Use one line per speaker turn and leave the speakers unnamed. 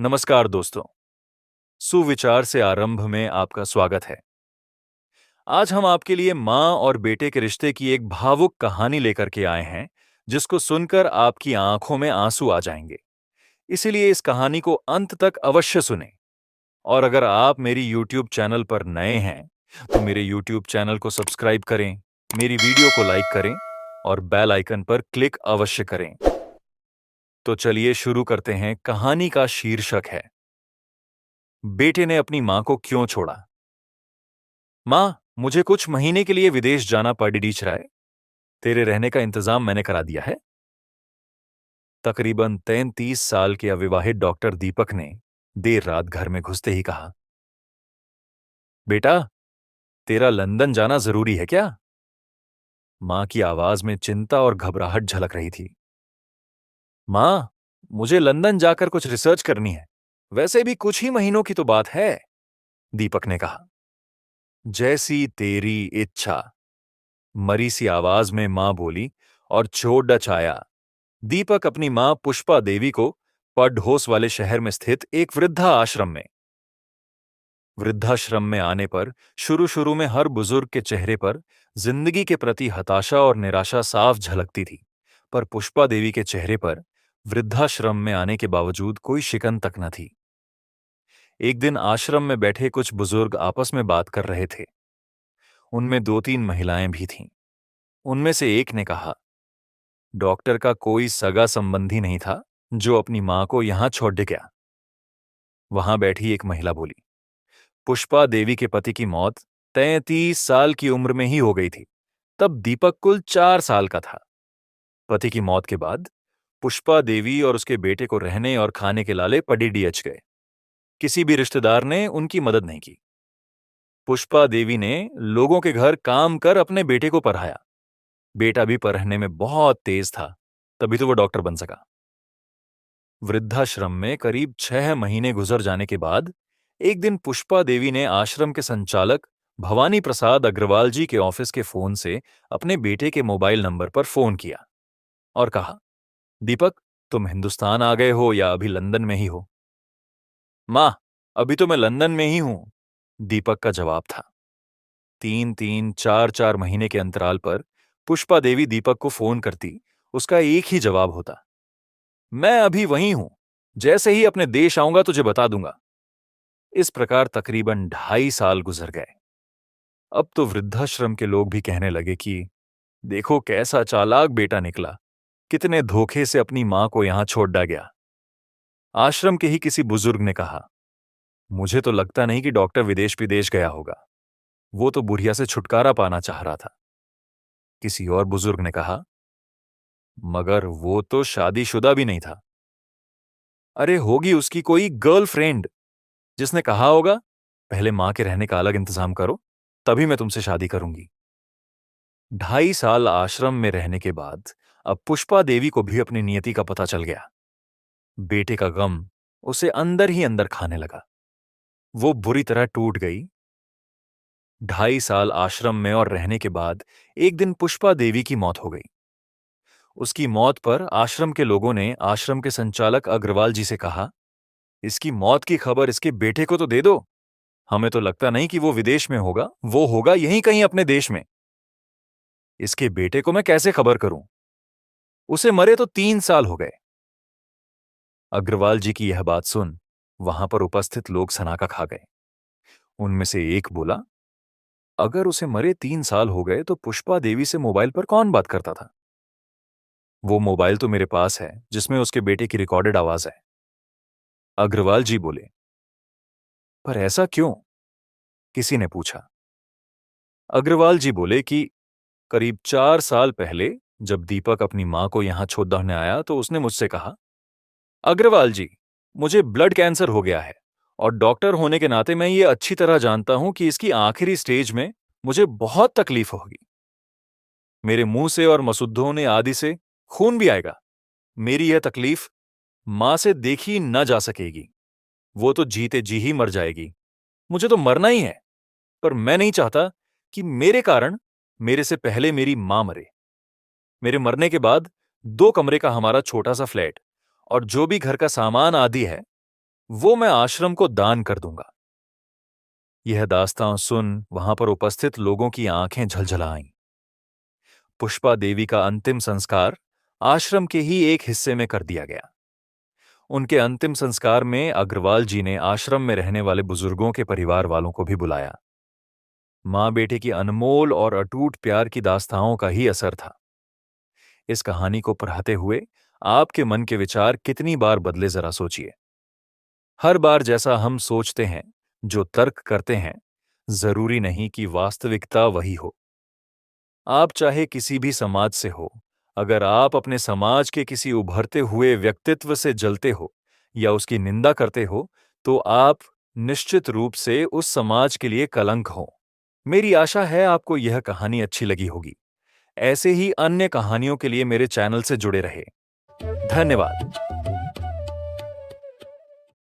नमस्कार दोस्तों। सुविचार से आरंभ में आपका स्वागत है। आज हम आपके लिए माँ और बेटे के रिश्ते की एक भावुक कहानी लेकर के आए हैं, जिसको सुनकर आपकी आंखों में आंसू आ जाएंगे। इसीलिए इस कहानी को अंत तक अवश्य सुनें। और अगर आप मेरी YouTube चैनल पर नए हैं, तो मेरे YouTube चैनल को सब्सक्राइब करें, मेरी वीडियो को लाइक करें और बेल आइकन पर क्लिक अवश्य करें। तो चलिए शुरू करते हैं। कहानी का शीर्षक है, बेटे ने अपनी माँ को क्यों छोड़ा। माँ, मुझे कुछ महीने के लिए विदेश जाना पड़ीडीच रहा है। तेरे रहने का इंतजाम मैंने करा दिया है। तकरीबन 33 साल के अविवाहित डॉक्टर दीपक ने देर रात घर में घुसते ही कहा, बेटा, तेरा लंदन जाना जरूरी है क्या? माँ की आवाज में चिंता और घबराहट झलक रही थी। माँ, मुझे लंदन जाकर कुछ रिसर्च करनी है। वैसे भी कुछ ही महीनों की तो बात है, दीपक ने कहा। जैसी तेरी इच्छा, मरी सी आवाज में मां बोली और चोट आया। दीपक अपनी मां पुष्पा देवी को पढ़ोस वाले शहर में स्थित एक वृद्धा आश्रम में वृद्धाश्रम में आने पर शुरू शुरू में हर बुजुर्ग के चेहरे पर जिंदगी के प्रति हताशा और निराशा साफ झलकती थी। पर पुष्पा देवी के चेहरे पर वृद्धाश्रम में आने के बावजूद कोई शिकन तक न थी। एक दिन आश्रम में बैठे कुछ बुजुर्ग आपस में बात कर रहे थे। उनमें 2-3 महिलाएं भी थीं। उनमें से एक ने कहा, डॉक्टर का कोई सगा संबंधी नहीं था जो अपनी मां को यहां छोड़ गया। वहां बैठी एक महिला बोली, पुष्पा देवी के पति की मौत 33 साल की उम्र में ही हो गई थी। तब दीपक कुल 4 साल का था। पति की मौत के बाद पुष्पा देवी और उसके बेटे को रहने और खाने के लाले पडीडीएच गए। किसी भी रिश्तेदार ने उनकी मदद नहीं की। पुष्पा देवी ने लोगों के घर काम कर अपने बेटे को पढ़ाया। बेटा भी पढ़ने में बहुत तेज था, तभी तो वो डॉक्टर बन सका। वृद्धाश्रम में करीब 6 महीने गुजर जाने के बाद एक दिन पुष्पा देवी ने आश्रम के संचालक भवानी प्रसाद अग्रवाल जी के ऑफिस के फोन से अपने बेटे के मोबाइल नंबर पर फोन किया और कहा, दीपक, तुम हिंदुस्तान आ गए हो या अभी लंदन में ही हो? मां, अभी तो मैं लंदन में ही हूं, दीपक का जवाब था। 3-3, 4-4 महीने के अंतराल पर पुष्पा देवी दीपक को फोन करती, उसका एक ही जवाब होता, मैं अभी वहीं हूं, जैसे ही अपने देश आऊंगा तुझे बता दूंगा। इस प्रकार तकरीबन 2.5 साल गुजर गए। अब तो वृद्धाश्रम के लोग भी कहने लगे कि देखो कैसा चालाक बेटा निकला, कितने धोखे से अपनी मां को यहां छोड़ गया। आश्रम के ही किसी बुजुर्ग ने कहा, मुझे तो लगता नहीं कि डॉक्टर विदेश विदेश गया होगा, वो तो बुढ़िया से छुटकारा पाना चाह रहा था। किसी और बुजुर्ग ने कहा, मगर वो तो शादीशुदा भी नहीं था। अरे होगी उसकी कोई गर्लफ्रेंड, जिसने कहा होगा पहले मां के रहने का अलग इंतजाम करो, तभी मैं तुमसे शादी करूंगी। 2.5 साल आश्रम में रहने के बाद अब पुष्पा देवी को भी अपनी नियति का पता चल गया। बेटे का गम उसे अंदर ही अंदर खाने लगा। वो बुरी तरह टूट गई। 2.5 साल आश्रम में और रहने के बाद एक दिन पुष्पा देवी की मौत हो गई। उसकी मौत पर आश्रम के लोगों ने आश्रम के संचालक अग्रवाल जी से कहा, इसकी मौत की खबर इसके बेटे को तो दे दो। हमें तो लगता नहीं कि वो विदेश में होगा, वो होगा यहीं कहीं अपने देश में। इसके बेटे को मैं कैसे खबर करूं? उसे मरे तो 3 साल हो गए। अग्रवाल जी की यह बात सुन वहां पर उपस्थित लोग सनाका खा गए। उनमें से एक बोला, अगर उसे मरे 3 साल हो गए तो पुष्पा देवी से मोबाइल पर कौन बात करता था? वो मोबाइल तो मेरे पास है जिसमें उसके बेटे की रिकॉर्डेड आवाज है, अग्रवाल जी बोले। पर ऐसा क्यों? किसी ने पूछा। अग्रवाल जी बोले कि करीब 4 साल पहले जब दीपक अपनी मां को यहां छोड़ने आया तो उसने मुझसे कहा, अग्रवाल जी, मुझे ब्लड कैंसर हो गया है और डॉक्टर होने के नाते मैं ये अच्छी तरह जानता हूं कि इसकी आखिरी स्टेज में मुझे बहुत तकलीफ होगी। मेरे मुंह से और मसूद्धों आदि से खून भी आएगा। मेरी यह तकलीफ मां से देखी न जा सकेगी। वो तो जीते जी ही मर जाएगी। मुझे तो मरना ही है, पर मैं नहीं चाहता कि मेरे कारण मेरे से पहले मेरी मां मरे। मेरे मरने के बाद 2 कमरे का हमारा छोटा सा फ्लैट और जो भी घर का सामान आदि है वो मैं आश्रम को दान कर दूंगा। यह दास्तां सुन वहां पर उपस्थित लोगों की आंखें झलझला आईं। पुष्पा देवी का अंतिम संस्कार आश्रम के ही एक हिस्से में कर दिया गया। उनके अंतिम संस्कार में अग्रवाल जी ने आश्रम में रहने वाले बुजुर्गों के परिवार वालों को भी बुलाया। मां बेटे की अनमोल और अटूट प्यार की दास्ताओं का ही असर था। इस कहानी को पढ़ते हुए आपके मन के विचार कितनी बार बदले जरा सोचिए। हर बार जैसा हम सोचते हैं, जो तर्क करते हैं, जरूरी नहीं कि वास्तविकता वही हो। आप चाहे किसी भी समाज से हो, अगर आप अपने समाज के किसी उभरते हुए व्यक्तित्व से जलते हो या उसकी निंदा करते हो, तो आप निश्चित रूप से उस समाज के लिए कलंक हो। मेरी आशा है आपको यह कहानी अच्छी लगी होगी। ऐसे ही अन्य कहानियों के लिए मेरे चैनल से जुड़े रहे। धन्यवाद।